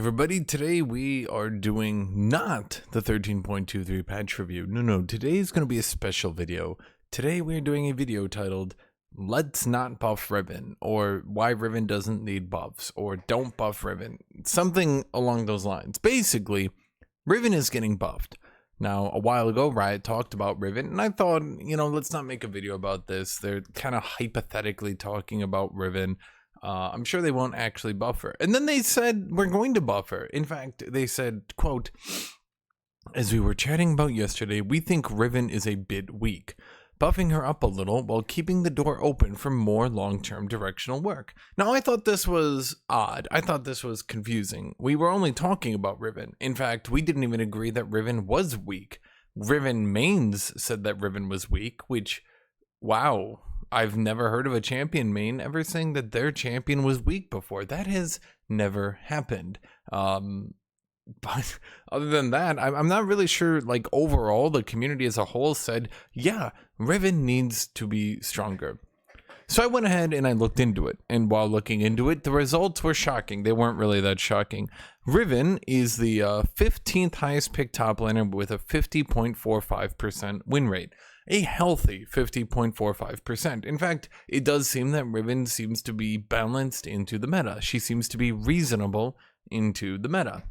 everybody, today we are doing not the 13.23 patch review. No, today is going to be a special video. Today we're doing a video titled, Let's Not Buff Riven, or Why Riven Doesn't Need Buffs, or Don't Buff Riven, something along those lines. Basically, Riven is getting buffed. Now, a while ago, Riot talked about Riven, and I thought, let's not make a video about this. They're kind of hypothetically talking about Riven. I'm sure they won't actually buff her. And then they said, we're going to buff her. In fact, they said, quote, as we were chatting about yesterday, we think Riven is a bit weak. Buffing her up a little while keeping the door open for more long-term directional work. Now, I thought this was odd. I thought this was confusing. We were only talking about Riven. In fact, we didn't even agree that Riven was weak. Riven mains said that Riven was weak, which, wow. I've never heard of a champion main ever saying that their champion was weak before. That has never happened. But other than that, I'm not really sure, like, overall, the community as a whole said, yeah, Riven needs to be stronger. So I went ahead and I looked into it. And while looking into it, the results were shocking. They weren't really that shocking. Riven is the 15th highest picked top laner with a 50.45% win rate. A healthy 50.45%. In fact, it does seem that Riven seems to be balanced into the meta. She seems to be reasonable into the meta.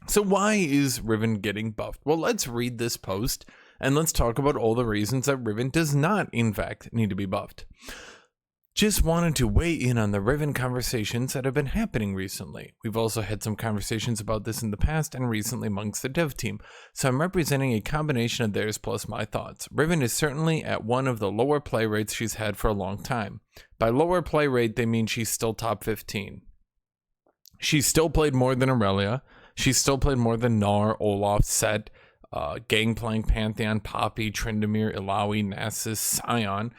So why is Riven getting buffed? Well, let's read this post and let's talk about all the reasons that Riven does not, in fact, need to be buffed. Just wanted to weigh in on the Riven conversations that have been happening recently. We've also had some conversations about this in the past and recently amongst the dev team, so I'm representing a combination of theirs plus my thoughts. Riven is certainly at one of the lower play rates she's had for a long time. By lower play rate, they mean she's still top 15. She's still played more than Aurelia. She's still played more than Gnar, Olaf, Set, Gangplank, Pantheon, Poppy, Tryndamere, Illaoi, Nasus, Sion.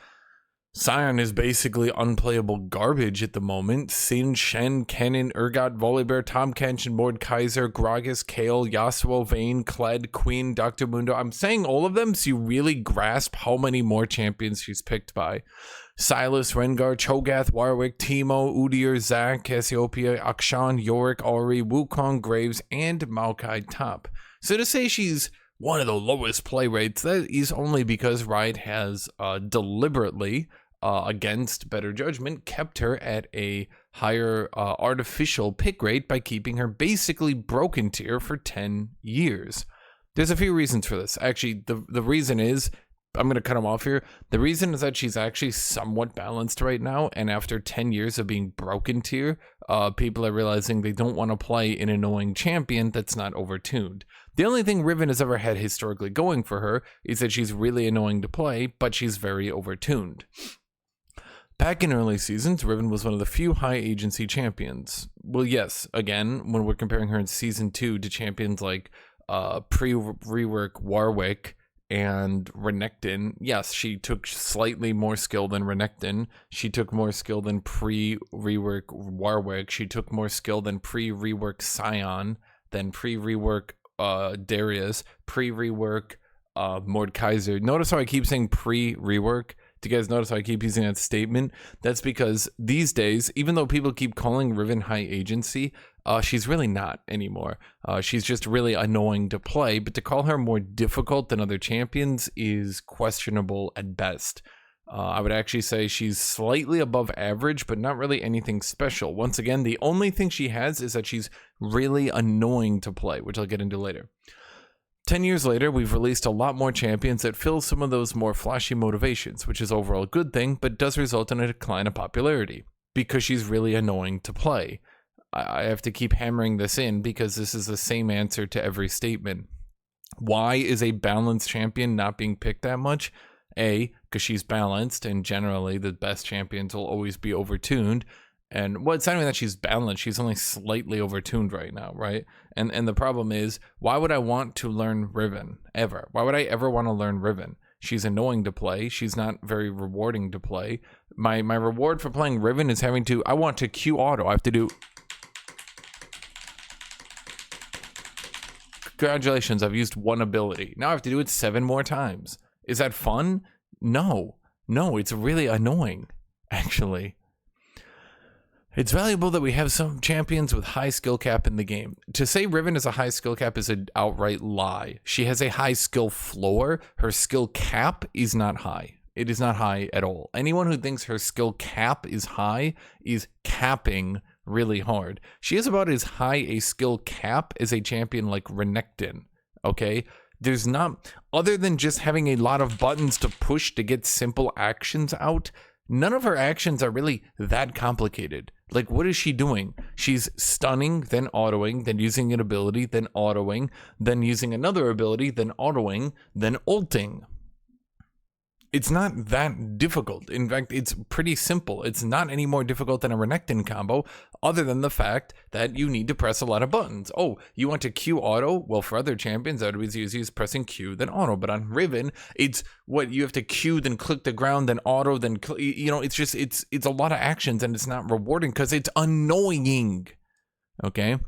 Sion is basically unplayable garbage at the moment. Sin, Shen, Kennen, Urgot, Volibear, Tom Kenshin, Mordekaiser, Gragas, Kayle, Yasuo, Vayne, Kled, Queen, Dr. Mundo. I'm saying all of them so you really grasp how many more champions she's picked by. Silas, Rengar, Cho'Gath, Warwick, Teemo, Udyr, Zac, Cassiopeia, Akshan, Yorick, Ahri, Wukong, Graves, and Maokai top. So to say she's one of the lowest play rates, that is only because Riot has deliberately, against better judgment, kept her at a higher artificial pick rate by keeping her basically broken tier for 10 years. There's a few reasons for this. Actually, the reason is, I'm going to cut them off here. The reason is that she's actually somewhat balanced right now, and after 10 years of being broken tier, people are realizing they don't want to play an annoying champion that's not overtuned. The only thing Riven has ever had historically going for her is that she's really annoying to play, but she's very overtuned. Back in early seasons, Riven was one of the few high agency champions. Well, yes, again, when we're comparing her in Season 2 to champions like pre-rework Warwick and Renekton, yes, she took slightly more skill than Renekton. She took more skill than pre-rework Warwick. She took more skill than pre-rework Sion, then pre-rework Darius, pre-rework Mordekaiser. Notice how I keep saying pre-rework? Do you guys notice how I keep using that statement? That's because these days, even though people keep calling Riven high agency, she's really not anymore. She's just really annoying to play, but to call her more difficult than other champions is questionable at best. I would actually say she's slightly above average, but not really anything special. Once again, the only thing she has is that she's really annoying to play, which I'll get into later. 10 years later, we've released a lot more champions that fill some of those more flashy motivations, which is overall a good thing, but does result in a decline of popularity, because she's really annoying to play. I have to keep hammering this in because this is the same answer to every statement. Why is a balanced champion not being picked that much? A, because she's balanced, and generally the best champions will always be overtuned. And well, it's not even that she's balanced, she's only slightly overtuned right now, right? And the problem is, why would I want to learn Riven, ever? Why would I ever want to learn Riven? She's annoying to play, she's not very rewarding to play. My reward for playing Riven is having to, I want to Q auto, I have to do... Congratulations, I've used one ability. Now I have to do it 7 more times. Is that fun? No, it's really annoying, actually. It's valuable that we have some champions with high skill cap in the game. To say Riven has a high skill cap is an outright lie. She has a high skill floor. Her skill cap is not high. It is not high at all. Anyone who thinks her skill cap is high is capping really hard. She is about as high a skill cap as a champion like Renekton, okay? There's not, other than just having a lot of buttons to push to get simple actions out, none of her actions are really that complicated. Like, what is she doing? She's stunning, then autoing, then using an ability, then autoing, then using another ability, then autoing, then ulting. It's not that difficult. In fact, it's pretty simple. It's not any more difficult than a Renekton combo, other than the fact that you need to press a lot of buttons. Oh, you want to Q auto? Well, for other champions, that would be easy as pressing Q, then auto. But on Riven, it's what you have to Q, then click the ground, then auto, then, you know, it's just, it's a lot of actions, and it's not rewarding because it's annoying. Okay?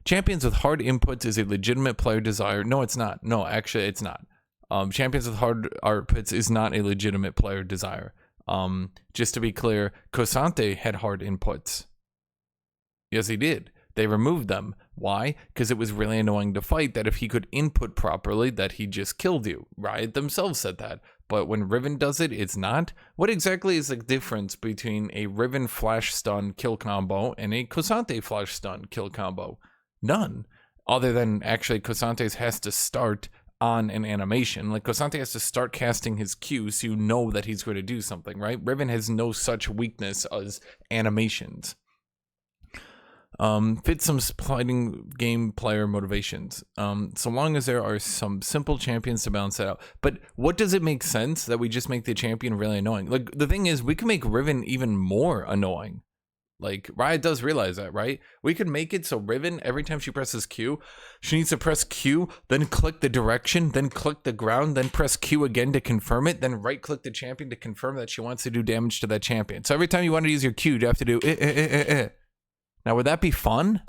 Champions with hard inputs is a legitimate player desire. No, it's not. No, actually, it's not. Champions with hard outputs is not a legitimate player desire. Just to be clear, Kosante had hard inputs. Yes, he did. They removed them. Why? Because it was really annoying to fight that if he could input properly, that he just killed you. Riot themselves said that. But when Riven does it, it's not. What exactly is the difference between a Riven flash stun kill combo and a Kosante flash stun kill combo? None. Other than actually Kosante's has to start on an animation. Like, Kosante has to start casting his Q so you know that he's going to do something, right? Riven has no such weakness as animations. Fit some fighting game player motivations. So long as there are some simple champions to balance that out. But what does it make sense that we just make the champion really annoying? Like, the thing is, we can make Riven even more annoying. Like, Riot does realize that, right? We could make it so Riven, every time she presses Q, she needs to press Q, then click the direction, then click the ground, then press Q again to confirm it, then right-click the champion to confirm that she wants to do damage to that champion. So every time you want to use your Q, you have to do Now, would that be fun?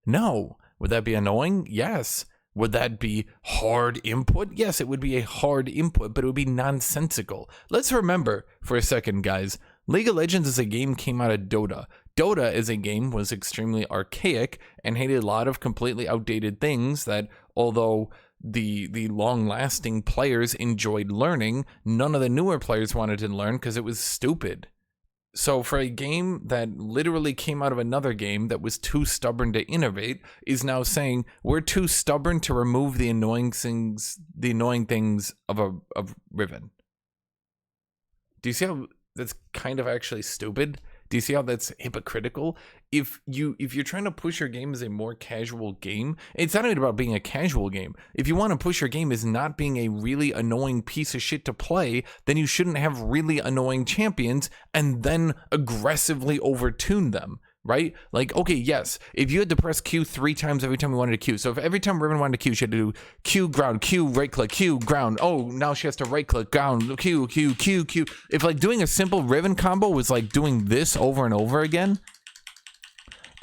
No. Would that be annoying? Yes. Would that be hard input? Yes, it would be a hard input, but it would be nonsensical. Let's remember for a second, guys, League of Legends as a game came out of Dota. Dota as a game was extremely archaic and had a lot of completely outdated things that, although the long-lasting players enjoyed learning, none of the newer players wanted to learn because it was stupid. So for a game that literally came out of another game that was too stubborn to innovate, is now saying we're too stubborn to remove the annoying things of Riven. Do you see how that's kind of actually stupid? Do you see how that's hypocritical? If you're trying to push your game as a more casual game, it's not even about being a casual game. If you want to push your game as not being a really annoying piece of shit to play, then you shouldn't have really annoying champions and then aggressively overtune them. Right? Like, okay, yes, if you had to press Q 3 times every time you wanted to Q. So if every time Riven wanted to Q, she had to do Q ground, Q right click, Q ground. Oh, now she has to right click, ground, Q, Q, Q, Q. If like doing a simple Riven combo was like doing this over and over again,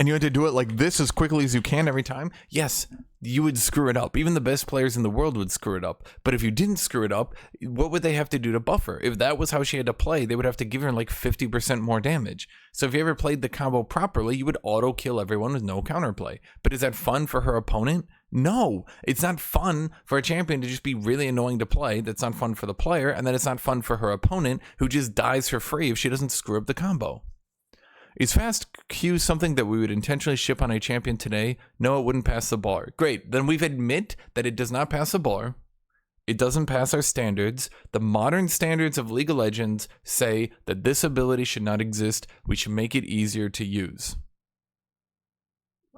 and you had to do it like this as quickly as you can every time, yes, you would screw it up. Even the best players in the world would screw it up. But if you didn't screw it up, what would they have to do to buffer? If that was how she had to play, they would have to give her like 50% more damage. So if you ever played the combo properly, you would auto kill everyone with no counterplay. But is that fun for her opponent? No, it's not fun for a champion to just be really annoying to play. That's not fun for the player. And then it's not fun for her opponent, who just dies for free if she doesn't screw up the combo. Is fast Q something that we would intentionally ship on a champion today? No, it wouldn't pass the bar. Great, then we've admit that it does not pass the bar. It doesn't pass our standards. The modern standards of League of Legends say that this ability should not exist. We should make it easier to use.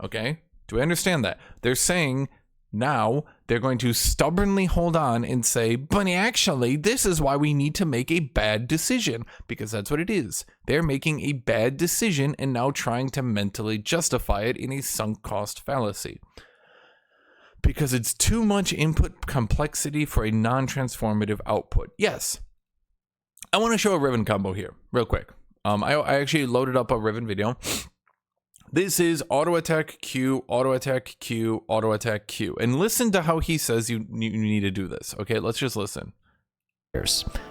Okay? Do we understand that? They're saying now they're going to stubbornly hold on and say, but actually, this is why we need to make a bad decision, because that's what it is. They're making a bad decision and now trying to mentally justify it in a sunk cost fallacy. Because it's too much input complexity for a non-transformative output. Yes. I want to show a Riven combo here, real quick. I actually loaded up a Riven video. This is auto attack Q, auto attack Q, auto attack Q. And listen to how he says you need to do this. Okay, let's just listen.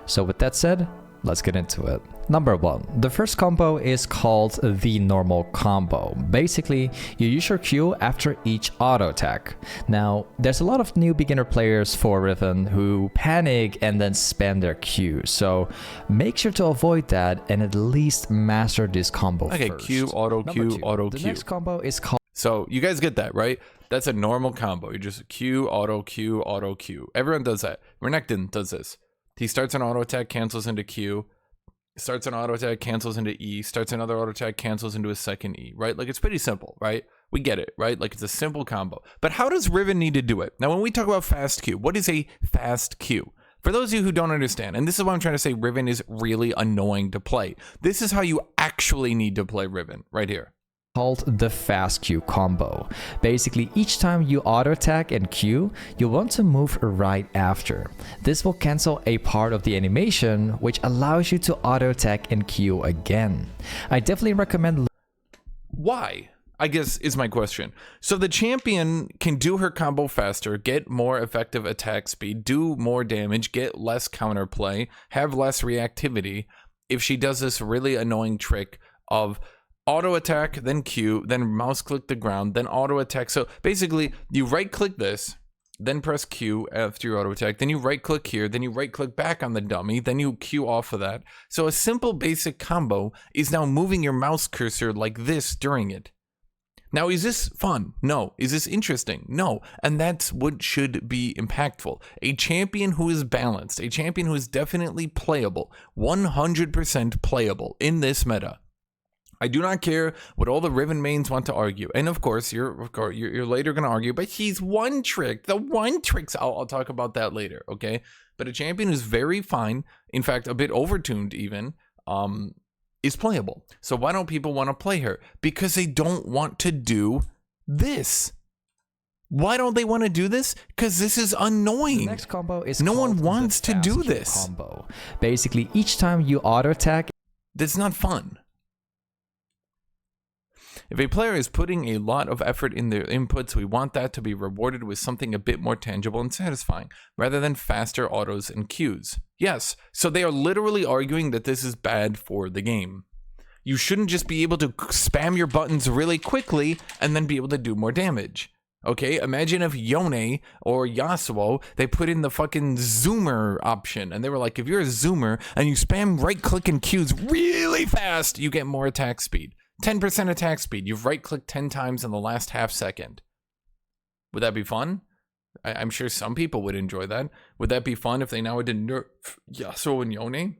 So with that said, Let's get into it. Number 1. The first combo is called the normal combo. Basically, you use your Q after each auto attack. Now, there's a lot of new beginner players for Riven who panic and then spam their Q, so make sure to avoid that and at least master this combo first. Okay, Q, auto Q, auto Q. The next combo is called... So you guys get that, right? That's a normal combo. You just Q, auto Q, auto Q. Everyone does that. Renekton does this. He starts an auto attack, cancels into Q, starts an auto attack, cancels into E, starts another auto attack, cancels into a second E, right? Like, it's pretty simple, right? We get it, right? Like, it's a simple combo. But how does Riven need to do it? Now, when we talk about fast Q, what is a fast Q? For those of you who don't understand, and this is why I'm trying to say Riven is really annoying to play. This is how you actually need to play Riven, right here. Called the fast Q combo. Basically, each time you auto attack and Q, you want to move right after. This will cancel a part of the animation, which allows you to auto attack and Q again. I definitely recommend... Why? I guess is my question. So the champion can do her combo faster, get more effective attack speed, do more damage, get less counterplay, have less reactivity if she does this really annoying trick of auto attack, then Q, then mouse click the ground, then auto attack. So basically, you right click this, then press Q after your auto attack, then you right click here, then you right click back on the dummy, then you Q off of that. So a simple basic combo is now moving your mouse cursor like this during it. Now, is this fun? No. Is this interesting? No. And that's what should be impactful. A champion who is balanced, a champion who is definitely playable, 100% playable in this meta. I do not care what all the Riven mains want to argue. And of course, you're later going to argue, but he's one trick. The one tricks, I'll talk about that later, okay? But a champion who's very fine, in fact, a bit overtuned even, is playable. So why don't people want to play her? Because they don't want to do this. Why don't they want to do this? Because this is annoying. The next combo is no one wants to do this. Combo. Basically, each time you auto attack, that's not fun. If a player is putting a lot of effort in their inputs, we want that to be rewarded with something a bit more tangible and satisfying, rather than faster autos and Qs. Yes, so they are literally arguing that this is bad for the game. You shouldn't just be able to spam your buttons really quickly and then be able to do more damage. Okay, imagine if Yone or Yasuo, they put in the fucking zoomer option, and they were like, if you're a zoomer and you spam right click and Qs really fast, you get more attack speed. 10% attack speed. You've right-clicked 10 times in the last half second. Would that be fun? I'm sure some people would enjoy that. Would that be fun if they now had to nerf Yasuo and Yone?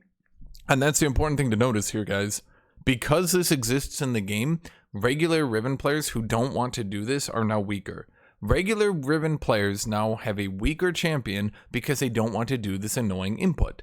And that's the important thing to notice here, guys. Because this exists in the game, regular Riven players who don't want to do this are now weaker. Regular Riven players now have a weaker champion because they don't want to do this annoying input.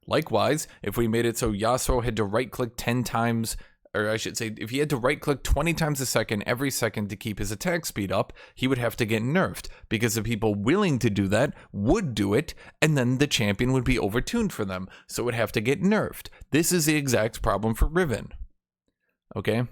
Likewise, if we made it so Yasuo had to right-click 10 times... or I should say, if he had to right-click 20 times a second every second to keep his attack speed up, he would have to get nerfed, because the people willing to do that would do it, and then the champion would be overtuned for them, so it would have to get nerfed. This is the exact problem for Riven. Okay?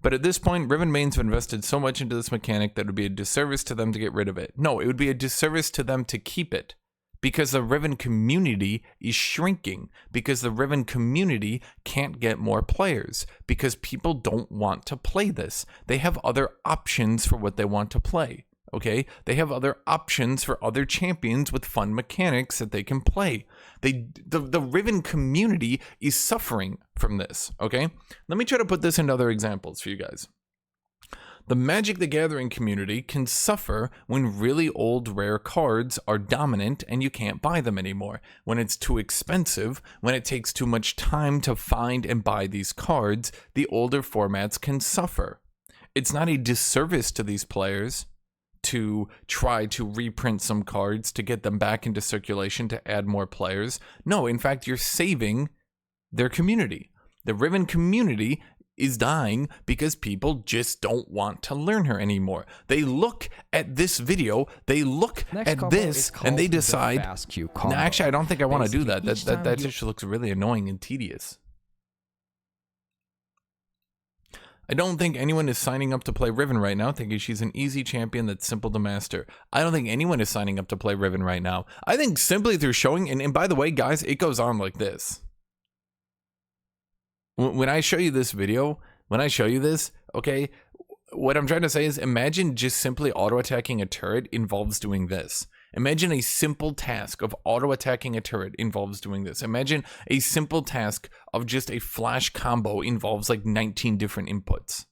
But at this point, Riven mains have invested so much into this mechanic that it would be a disservice to them to get rid of it. No, it would be a disservice to them to keep it. Because the Riven community is shrinking. Because the Riven community can't get more players. Because people don't want to play this. They have other options for what they want to play. Okay? They have other options for other champions with fun mechanics that they can play. The Riven community is suffering from this. Okay? Let me try to put this into other examples for you guys. The Magic the Gathering community can suffer when really old rare cards are dominant and you can't buy them anymore. When it's too expensive, when it takes too much time to find and buy these cards, the older formats can suffer. It's not a disservice to these players to try to reprint some cards to get them back into circulation to add more players. No, in fact, you're saving their community. The Riven community is dying because people just don't want to learn her anymore. They look at this video, they look at this, and they decide, no, actually, I don't think I want to do that. That just looks really annoying and tedious. I don't think anyone is signing up to play Riven right now thinking she's an easy champion that's simple to master. I don't think anyone is signing up to play Riven right now. I think simply through showing, and by the way, guys, it goes on like this. When I show you this video, when I show you this, okay, what I'm trying to say is imagine just simply auto-attacking a turret involves doing this. Imagine a simple task of auto-attacking a turret involves doing this. Imagine a simple task of just a flash combo involves like 19 different inputs.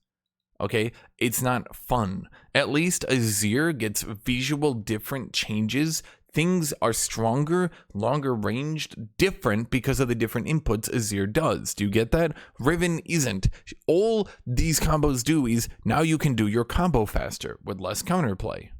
Okay, it's not fun. At least Azir gets visual different changes. Things are stronger, longer ranged, different because of the different inputs Azir does. Do you get that? Riven isn't. All these combos do is now you can do your combo faster with less counterplay.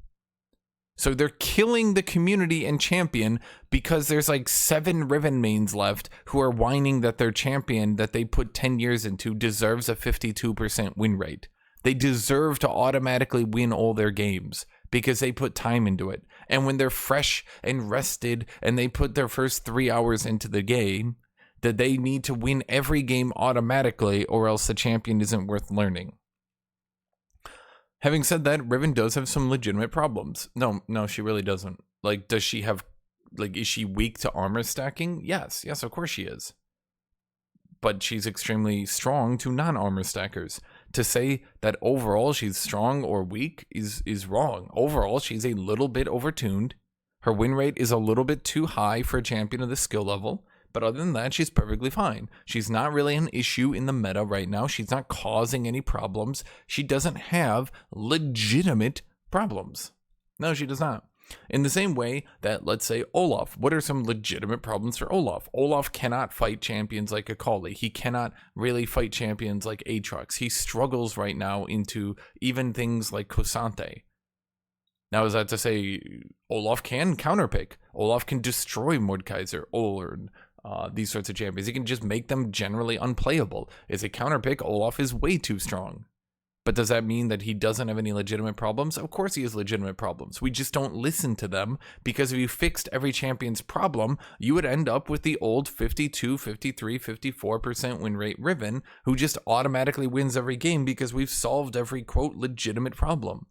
So they're killing the community and champion because there's like 7 Riven mains left who are whining that their champion that they put 10 years into deserves a 52% win rate. They deserve to automatically win all their games because they put time into it. And when they're fresh and rested and they put their first 3 hours into the game, that they need to win every game automatically or else the champion isn't worth learning. Having said that, Riven does have some legitimate problems. No, she really doesn't. Like, does she have, like, is she weak to armor stacking? Yes, of course she is. But she's extremely strong to non-armor stackers. To say that overall she's strong or weak is wrong. Overall, she's a little bit overtuned. Her win rate is a little bit too high for a champion of this skill level. But other than that, she's perfectly fine. She's not really an issue in the meta right now. She's not causing any problems. She doesn't have legitimate problems. No, she does not. In the same way that, let's say, Olaf. What are some legitimate problems for Olaf? Olaf cannot fight champions like Akali. He cannot really fight champions like Aatrox. He struggles right now into even things like Kosante. Now, is that to say Olaf can counterpick? Olaf can destroy Mordekaiser or these sorts of champions. He can just make them generally unplayable. As a counterpick, Olaf is way too strong. But does that mean that he doesn't have any legitimate problems? Of course he has legitimate problems. We just don't listen to them because if you fixed every champion's problem, you would end up with the old 52, 53, 54% win rate Riven who just automatically wins every game because we've solved every, quote, legitimate problem.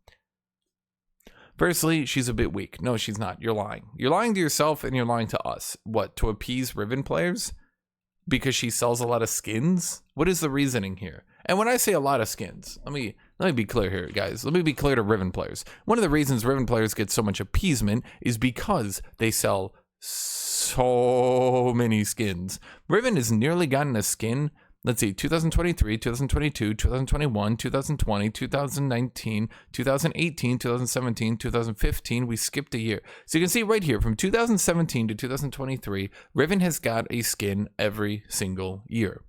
Firstly, she's a bit weak. No, she's not. You're lying. You're lying to yourself and you're lying to us. What, to appease Riven players? Because she sells a lot of skins? What is the reasoning here? And when I say a lot of skins, let me be clear here, guys. Let me be clear to Riven players. One of the reasons Riven players get so much appeasement is because they sell so many skins. Riven has nearly gotten a skin. Let's see, 2023, 2022, 2021, 2020, 2019, 2018, 2017, 2015, we skipped a year. So you can see right here, from 2017 to 2023, Riven has got a skin every single year.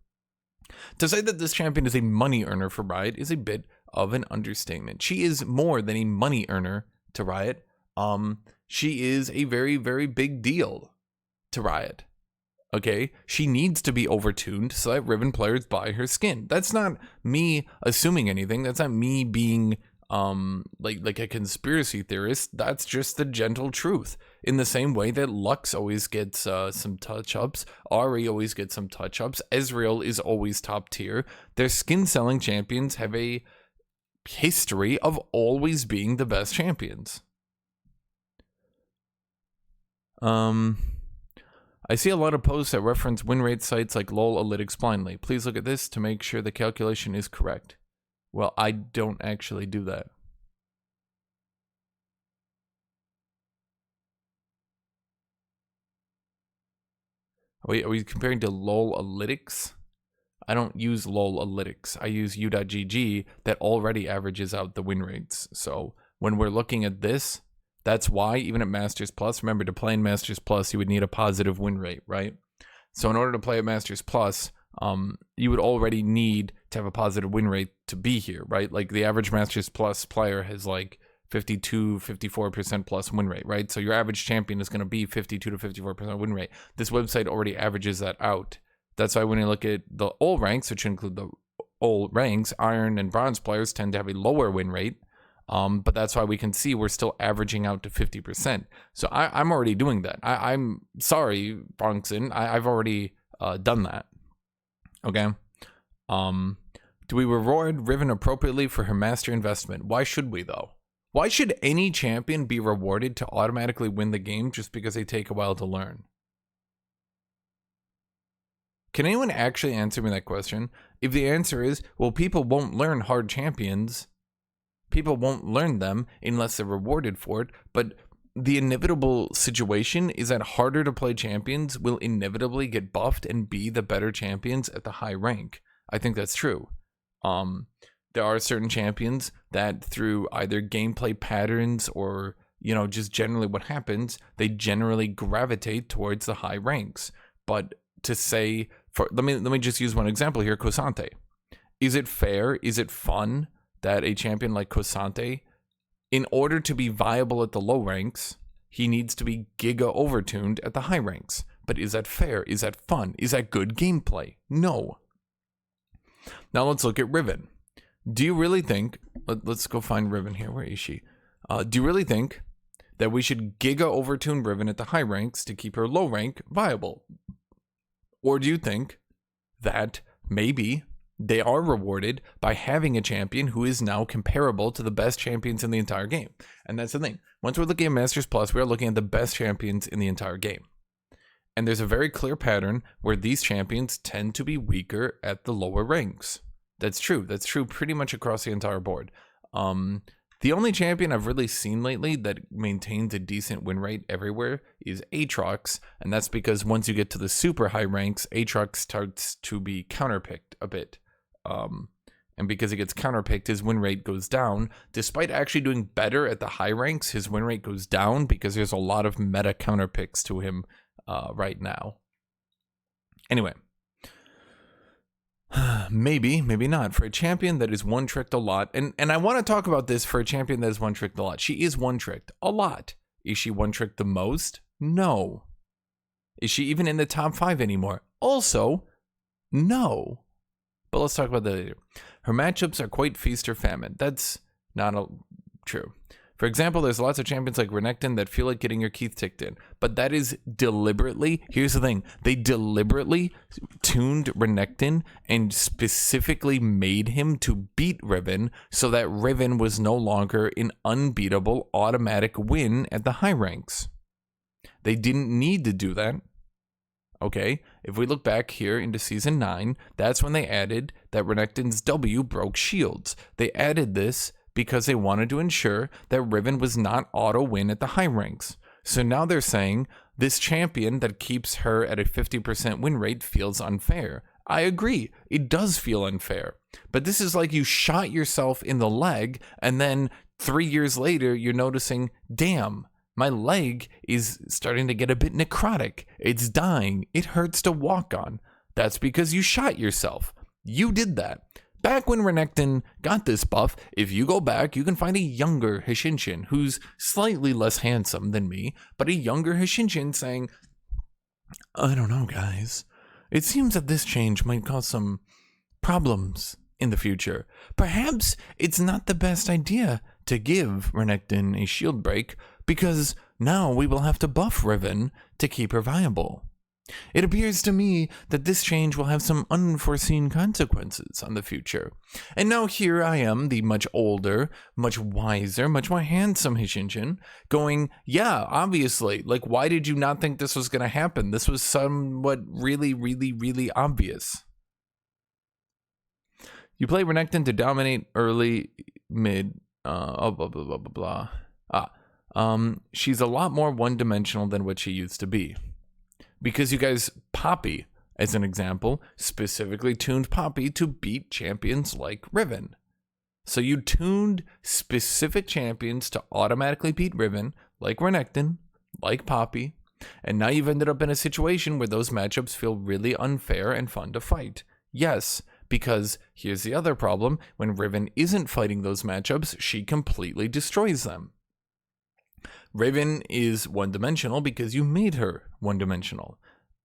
To say that this champion is a money earner for Riot is a bit of an understatement. She is more than a money earner to Riot. She is a very, very big deal to Riot. Okay, she needs to be overtuned so that Riven players buy her skin. That's not me assuming anything. That's not me being like a conspiracy theorist. That's just the gentle truth. In the same way that Lux always gets some touch-ups, Ahri always gets some touch-ups, Ezreal is always top tier. Their skin-selling champions have a history of always being the best champions. I see a lot of posts that reference win rate sites like LoL Analytics blindly. Please look at this to make sure the calculation is correct. Well, I don't actually do that. Are we comparing to LoL Analytics? I don't use LoL Analytics. I use u.gg that already averages out the win rates. So when we're looking at this, that's why, even at Masters Plus, remember, to play in Masters Plus, you would need a positive win rate, right? So in order to play at Masters Plus, you would already need to have a positive win rate to be here, right? Like the average Masters Plus player has like 52, 54% plus win rate, right? So your average champion is going to be 52 to 54% win rate. This website already averages that out. That's why when you look at the all ranks, which include the all ranks, Iron and Bronze players tend to have a lower win rate. But that's why we can see we're still averaging out to 50%. So I'm already doing that. I'm sorry, Bronxon. I've already done that. Okay. Do we reward Riven appropriately for her master investment? Why should we, though? Why should any champion be rewarded to automatically win the game just because they take a while to learn? Can anyone actually answer me that question? If the answer is, well, people won't learn hard champions, people won't learn them unless they're rewarded for it, but the inevitable situation is that harder to play champions will inevitably get buffed and be the better champions at the high rank. I think that's true. There are certain champions that through either gameplay patterns or, you know, just generally what happens, they generally gravitate towards the high ranks. But to say, let me just use one example here, Cosante. Is it fair? Is it fun that a champion like Cosante, in order to be viable at the low ranks, he needs to be giga overtuned at the high ranks? But is that fair? Is that fun? Is that good gameplay? No. Now let's look at Riven. Do you really think, let's go find Riven here. Where is she? Do you really think that we should giga overtune Riven at the high ranks to keep her low rank viable? Or do you think that maybe they are rewarded by having a champion who is now comparable to the best champions in the entire game? And that's the thing. Once we're looking at Masters Plus, we are looking at the best champions in the entire game. And there's a very clear pattern where these champions tend to be weaker at the lower ranks. That's true. That's true pretty much across the entire board. The only champion I've really seen lately that maintains a decent win rate everywhere is Aatrox, and that's because once you get to the super high ranks, Aatrox starts to be counterpicked a bit. And because he gets counterpicked, his win rate goes down. Despite actually doing better at the high ranks, his win rate goes down because there's a lot of meta counterpicks to him right now. Anyway. Maybe not. For a champion that is one-tricked a lot, and I want to talk about this for a champion that is one-tricked a lot. She is one-tricked a lot. Is she one-tricked the most? No. Is she even in the top 5 anymore? Also, no. But let's talk about that later. Her matchups are quite feast or famine. That's not true. For example, there's lots of champions like Renekton that feel like getting your teeth ticked in. But that is deliberately, here's the thing, they deliberately tuned Renekton and specifically made him to beat Riven so that Riven was no longer an unbeatable automatic win at the high ranks. They didn't need to do that. Okay, if we look back here into Season 9, that's when they added that Renekton's W broke shields. They added this because they wanted to ensure that Riven was not auto-win at the high ranks. So now they're saying this champion that keeps her at a 50% win rate feels unfair. I agree, it does feel unfair. But this is like you shot yourself in the leg and then 3 years later you're noticing, damn, my leg is starting to get a bit necrotic. It's dying. It hurts to walk on. That's because you shot yourself. You did that. Back when Renekton got this buff, if you go back, you can find a younger Hashinshin who's slightly less handsome than me, but a younger Hashinshin saying, I don't know, guys. It seems that this change might cause some problems in the future. Perhaps it's not the best idea to give Renekton a shield break because now we will have to buff Riven to keep her viable. It appears to me that this change will have some unforeseen consequences on the future. And now here I am, the much older, much wiser, much more handsome Hashinshin, going, yeah, obviously, like, why did you not think this was going to happen? This was somewhat really obvious. You play Renekton to dominate early, mid, blah, blah, blah, blah, blah. She's a lot more one-dimensional than what she used to be. Because you guys, Poppy, as an example, specifically tuned Poppy to beat champions like Riven. So you tuned specific champions to automatically beat Riven, like Renekton, like Poppy, and now you've ended up in a situation where those matchups feel really unfair and fun to fight. Yes, because here's the other problem, when Riven isn't fighting those matchups, she completely destroys them. Riven is one-dimensional because you made her one-dimensional.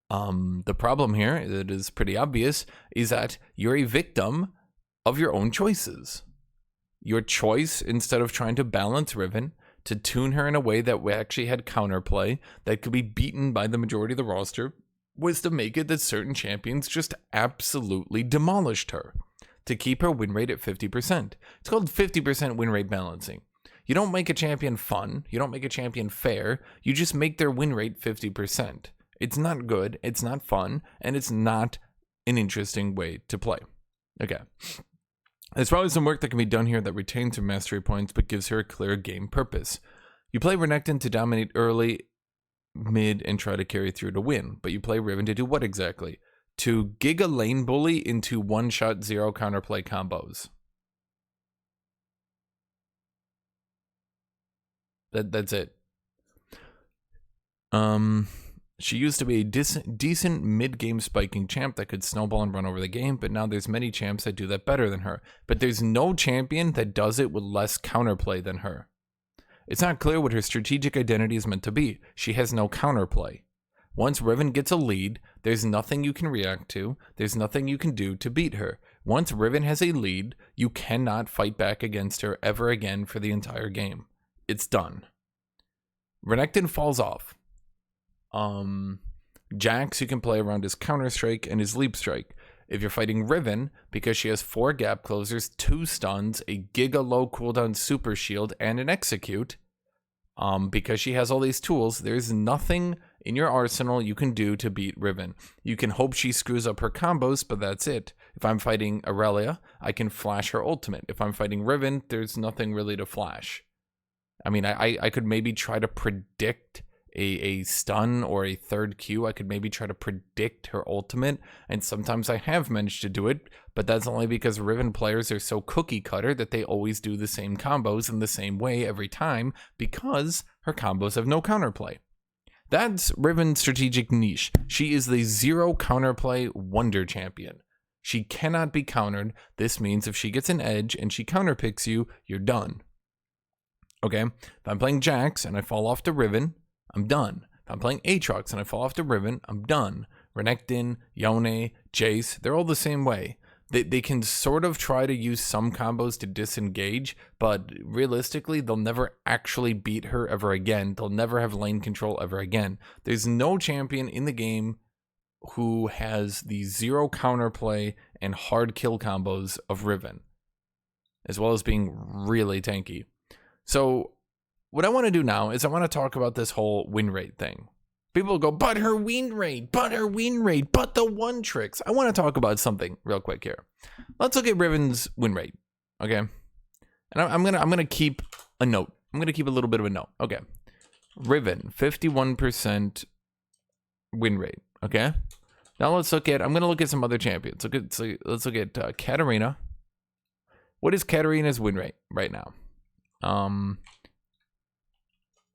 The problem here, that is pretty obvious, is that you're a victim of your own choices. Your choice, instead of trying to balance Riven, to tune her in a way that we actually had counterplay, that could be beaten by the majority of the roster, was to make it that certain champions just absolutely demolished her, to keep her win rate at 50%. It's called 50% win rate balancing. You don't make a champion fun, you don't make a champion fair, you just make their win rate 50%. It's not good, it's not fun, and it's not an interesting way to play. Okay. There's probably some work that can be done here that retains her mastery points but gives her a clear game purpose. You play Renekton to dominate early, mid, and try to carry through to win, but you play Riven to do what exactly? To giga lane bully into one-shot zero counterplay combos. That's it. She used to be a decent mid-game spiking champ that could snowball and run over the game, but now there's many champs that do that better than her. But there's no champion that does it with less counterplay than her. It's not clear what her strategic identity is meant to be. She has no counterplay. Once Riven gets a lead, there's nothing you can react to. There's nothing you can do to beat her. Once Riven has a lead, you cannot fight back against her ever again for the entire game. It's done. Renekton falls off. Jax you can play around his counter strike and his leap strike. If you're fighting Riven, because she has 4 gap closers, 2 stuns, a giga low cooldown super shield, and an execute, because she has all these tools, there's nothing in your arsenal you can do to beat Riven. You can hope she screws up her combos, but that's it. If I'm fighting Aurelia, I can flash her ultimate. If I'm fighting Riven, there's nothing really to flash. I mean, I could maybe try to predict a stun or a third Q. I could maybe try to predict her ultimate, and sometimes I have managed to do it, but that's only because Riven players are so cookie cutter that they always do the same combos in the same way every time because her combos have no counterplay. That's Riven's strategic niche. She is the zero counterplay wonder champion. She cannot be countered. This means if she gets an edge and she counterpicks you, you're done. Okay, if I'm playing Jax and I fall off to Riven, I'm done. If I'm playing Aatrox and I fall off to Riven, I'm done. Renekton, Yone, Jace, they're all the same way. They can sort of try to use some combos to disengage, but realistically, they'll never actually beat her ever again. They'll never have lane control ever again. There's no champion in the game who has the zero counterplay and hard kill combos of Riven, as well as being really tanky. So what I want to do now is I want to talk about this whole win rate thing. People go, but her win rate, but the one tricks. I want to talk about something real quick here. Let's look at Riven's win rate, okay? And I'm gonna keep a note. I'm gonna keep a little bit of a note, okay? Riven, 51% win rate, okay? Now let's look at. I'm gonna look at some other champions. Let's look at Katarina. What is Katarina's win rate right now?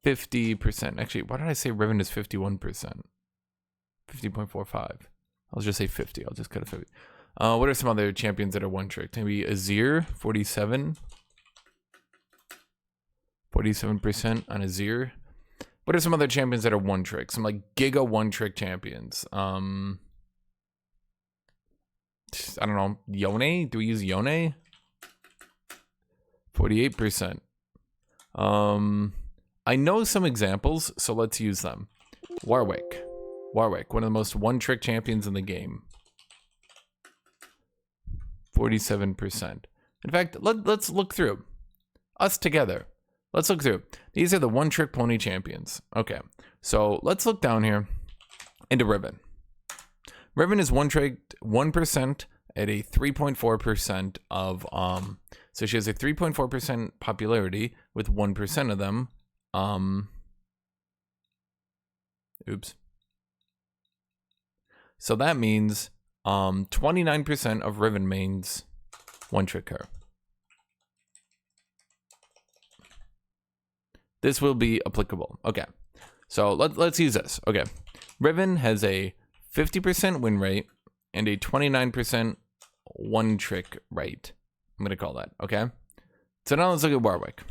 50%. Actually, why did I say Riven is 51%? 50.45. I'll just say 50. I'll just cut it 50. What are some other champions that are one trick? Maybe Azir, 47. 47% on Azir. What are some other champions that are one trick? Some like giga one trick champions. I don't know. Yone? Do we use Yone? 48%. I know some examples, so let's use them. Warwick, one of the most one-trick champions in the game. 47%. In fact, let's look through. Us together. Let's look through. These are the one-trick pony champions. Okay, so let's look down here into Riven. Riven is one-tricked 1% at a 3.4% of, so she has a 3.4% popularity with 1% of them. Oops. So that means 29% of Riven mains one trick her. This will be applicable. Okay. So let's use this. Okay. Riven has a 50% win rate and a 29% one trick rate. I'm going to call that. Okay. So now let's look at Warwick.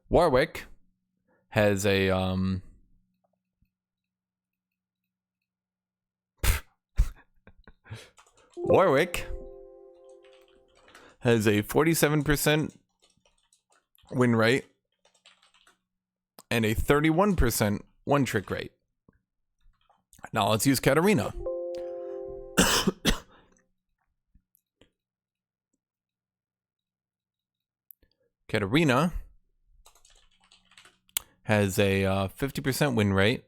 Warwick has a Warwick has a 47% win rate and a 31% one trick rate. Now let's use Katarina. Katarina has a 50% win rate,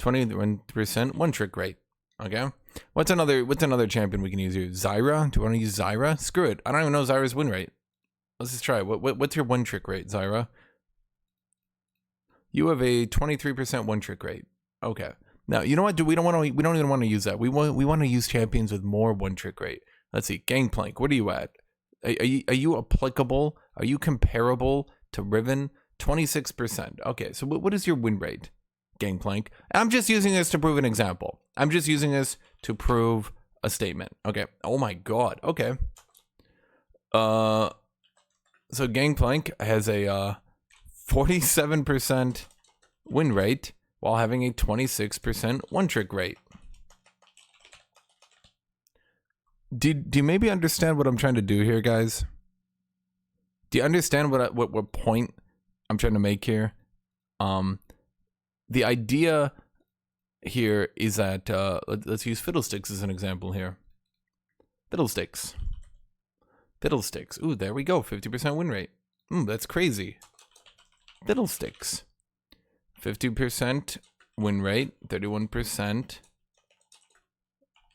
21% one trick rate. Okay. What's another champion we can use here? Zyra? Do you want to use Zyra? Screw it. I don't even know Zyra's win rate. Let's just try it. What's your one trick rate, Zyra? You have a 23% one trick rate. Okay. Now, you know what? We don't even want to use that. We want to use champions with more one trick rate. Let's see. Gangplank, what are you at? Are you applicable? Are you comparable to Riven? 26%. Okay, so what is your win rate, Gangplank? I'm just using this to prove an example. I'm just using this to prove a statement. Okay. Oh my god. Okay. So Gangplank has a 47% win rate while having a 26% one trick rate. Do you maybe understand what I'm trying to do here, guys? Do you understand what point I'm trying to make here? The idea here is that let's use Fiddlesticks as an example here. Fiddlesticks. Ooh, there we go. 50% win rate. That's crazy. Fiddlesticks. 50% win rate, 31%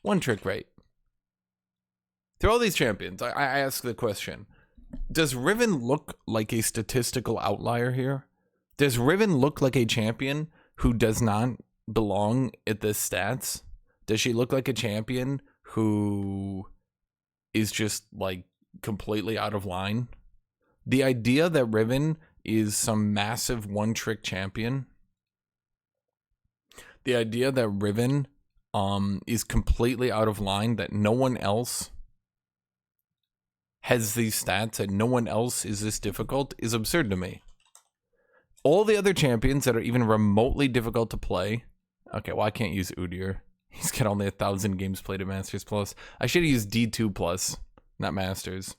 one trick rate. Through all these champions, I ask the question, does Riven look like a statistical outlier here? Does Riven look like a champion who does not belong at this stats? Does she look like a champion who is just like completely out of line? The idea that Riven is some massive one-trick champion, the idea that Riven is completely out of line, that no one else has these stats and no one else is this difficult, is absurd to me. All the other champions that are even remotely difficult to play. Okay, well, I can't use Udyr. He's got only 1,000 games played at Masters Plus. I should have used D2 Plus, not Masters.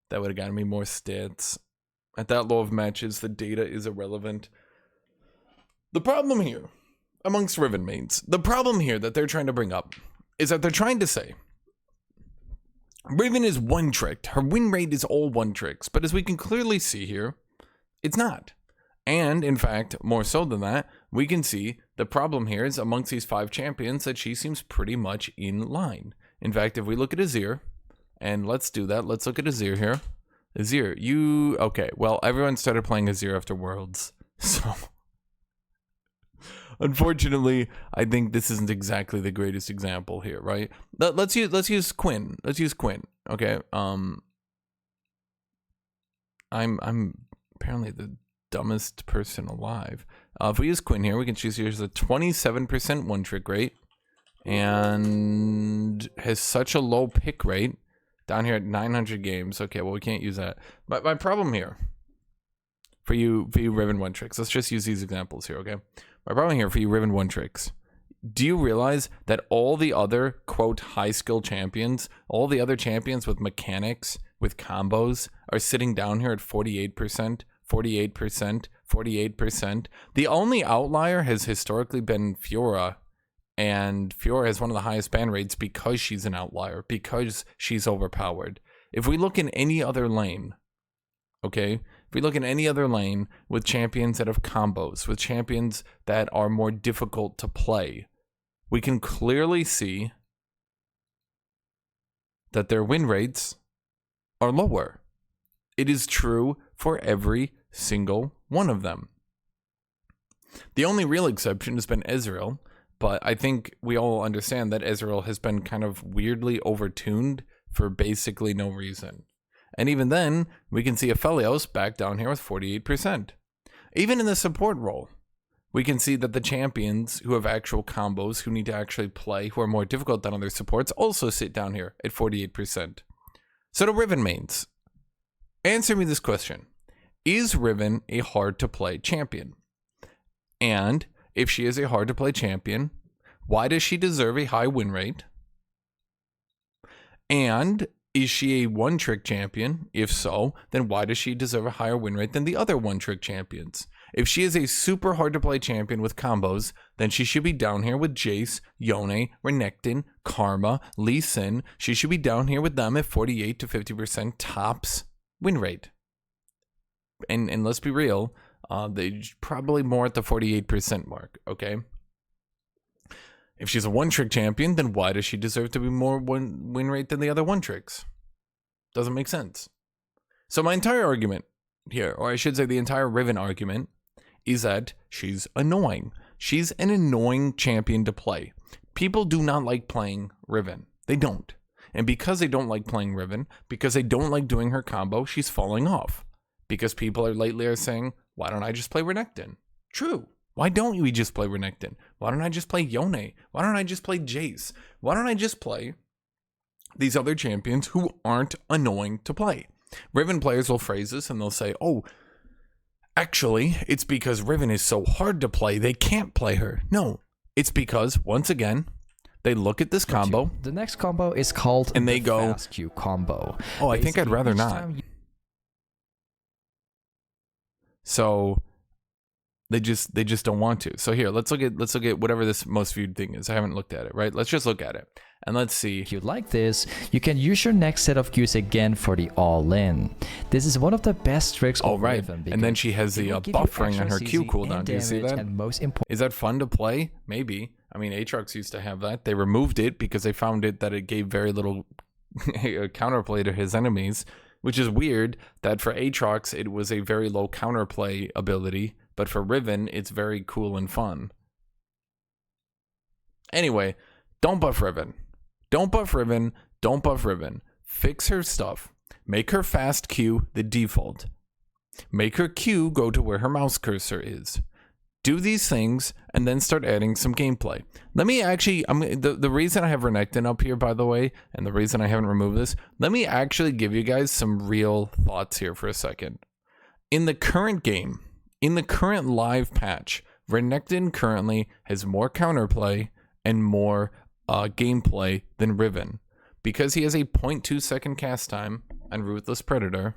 That would have gotten me more stats. At that low of matches, the data is irrelevant. The problem here, amongst Riven mains, the problem here that they're trying to bring up is that they're trying to say Riven is one-tricked. Her win rate is all one-tricks. But as we can clearly see here, it's not. And, in fact, more so than that, we can see the problem here is amongst these 5 champions that she seems pretty much in line. In fact, if we look at Azir, and let's do that. Let's look at Azir here. Azir, okay, well, everyone started playing Azir after Worlds. So, unfortunately, I think this isn't exactly the greatest example here, right? Let's use Quinn. Let's use Quinn. Okay. I'm apparently the dumbest person alive. If we use Quinn here, we can choose here's a 27% one trick rate and has such a low pick rate down here at 900 games. Okay, well, we can't use that. But my problem here for you Riven one tricks. Let's just use these examples here, okay? My problem here for you Riven one tricks. Do you realize that all the other, quote, high skill champions, all the other champions with mechanics, with combos, are sitting down here at 48%, 48%, 48%. The only outlier has historically been Fiora, and Fiora has one of the highest ban rates because she's an outlier, because she's overpowered. If we look in any other lane, okay, if we look in any other lane with champions that have combos, with champions that are more difficult to play, we can clearly see that their win rates are lower. It is true for every single one of them. The only real exception has been Ezreal, but I think we all understand that Ezreal has been kind of weirdly overtuned for basically no reason. And even then, we can see Aphelios back down here with 48%. Even in the support role, we can see that the champions who have actual combos, who need to actually play, who are more difficult than other supports, also sit down here at 48%. So to Riven mains, answer me this question. Is Riven a hard-to-play champion? And if she is a hard-to-play champion, why does she deserve a high win rate? And is she a one-trick champion? If so, then why does she deserve a higher win rate than the other one-trick champions? If she is a super hard-to-play champion with combos, then she should be down here with Jace, Yone, Renekton, Karma, Lee Sin. She should be down here with them at 48 to 50% tops win rate. And let's be real, they probably more at the 48% mark, okay? If she's a one-trick champion, then why does she deserve to be more win rate than the other one-tricks? Doesn't make sense. So my entire argument here, or I should say the entire Riven argument, is that she's annoying. She's an annoying champion to play. People do not like playing Riven. They don't. And because they don't like playing Riven, because they don't like doing her combo, she's falling off. Because people are saying, why don't I just play Renekton? True. Why don't we just play Renekton? Why don't I just play Yone? Why don't I just play Jace? Why don't I just play these other champions who aren't annoying to play? Riven players will phrase this and they'll say, oh, actually, it's because Riven is so hard to play, they can't play her. No, it's because, once again, they look at this combo. The next combo is called and they go, Fast Q combo. Oh, I think I'd rather not. So they just don't want to. So here, let's look at whatever this most viewed thing is. I haven't looked at it, right? Let's just look at it. And let's see. If you like this, you can use your next set of Qs again for the all-in. This is one of the best tricks of Riven. And then she has the buffering on her Q cooldown. Do you see that? And most important, is that fun to play? Maybe. I mean, Aatrox used to have that. They removed it because they found that it gave very little counterplay to his enemies, which is weird that for Aatrox, it was a very low counterplay ability, but for Riven, it's very cool and fun. Anyway, don't buff Riven. Don't buff Riven. Don't buff Riven. Fix her stuff. Make her fast Q the default. Make her Q go to where her mouse cursor is. Do these things and then start adding some gameplay. Let me actually, the reason I have Renekton up here, by the way, and the reason I haven't removed this, let me actually give you guys some real thoughts here for a second. In the current game, in the current live patch, Renekton currently has more counterplay and more gameplay than Riven. Because he has a 0.2 second cast time on Ruthless Predator,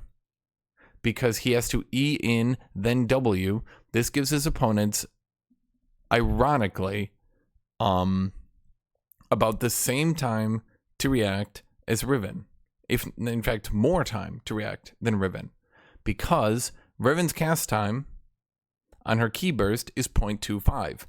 because he has to E in, then W, this gives his opponents, ironically, about the same time to react as Riven. If, in fact, more time to react than Riven. Because Riven's cast time on her key burst is 0.25.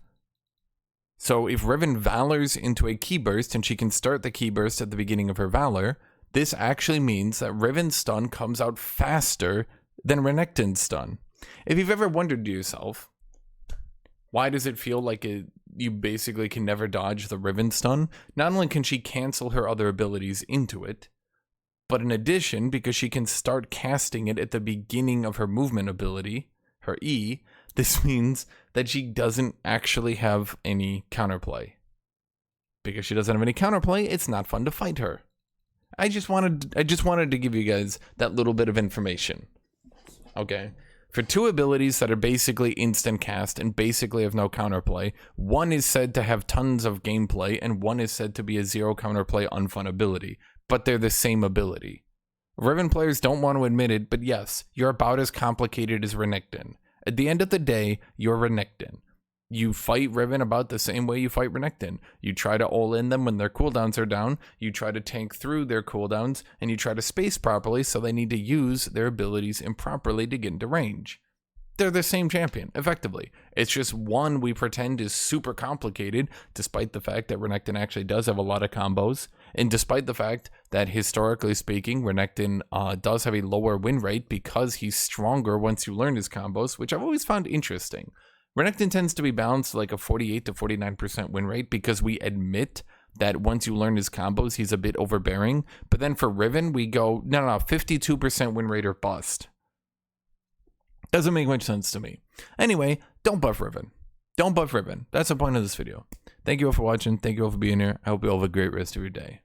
So if Riven Valors into a key burst and she can start the key burst at the beginning of her Valor, this actually means that Riven's stun comes out faster than Renekton's stun. If you've ever wondered to yourself, why does it feel like you basically can never dodge the Riven stun? Not only can she cancel her other abilities into it, but in addition, because she can start casting it at the beginning of her movement ability, her E, this means that she doesn't actually have any counterplay. Because she doesn't have any counterplay, it's not fun to fight her. I just wanted to give you guys that little bit of information. Okay. For two abilities that are basically instant cast and basically have no counterplay, one is said to have tons of gameplay and one is said to be a zero counterplay unfun ability, but they're the same ability. Riven players don't want to admit it, but yes, you're about as complicated as Renekton. At the end of the day, you're Renekton. You fight Riven about the same way you fight Renekton. You try to all-in them when their cooldowns are down, you try to tank through their cooldowns, and you try to space properly so they need to use their abilities improperly to get into range. They're the same champion, effectively. It's just one we pretend is super complicated, despite the fact that Renekton actually does have a lot of combos, and despite the fact that, historically speaking, Renekton does have a lower win rate because he's stronger once you learn his combos, which I've always found interesting. Renekton tends to be balanced like a 48 to 49% win rate because we admit that once you learn his combos, he's a bit overbearing. But then for Riven, we go, no, 52% win rate or bust. Doesn't make much sense to me. Anyway, don't buff Riven. Don't buff Riven. That's the point of this video. Thank you all for watching. Thank you all for being here. I hope you all have a great rest of your day.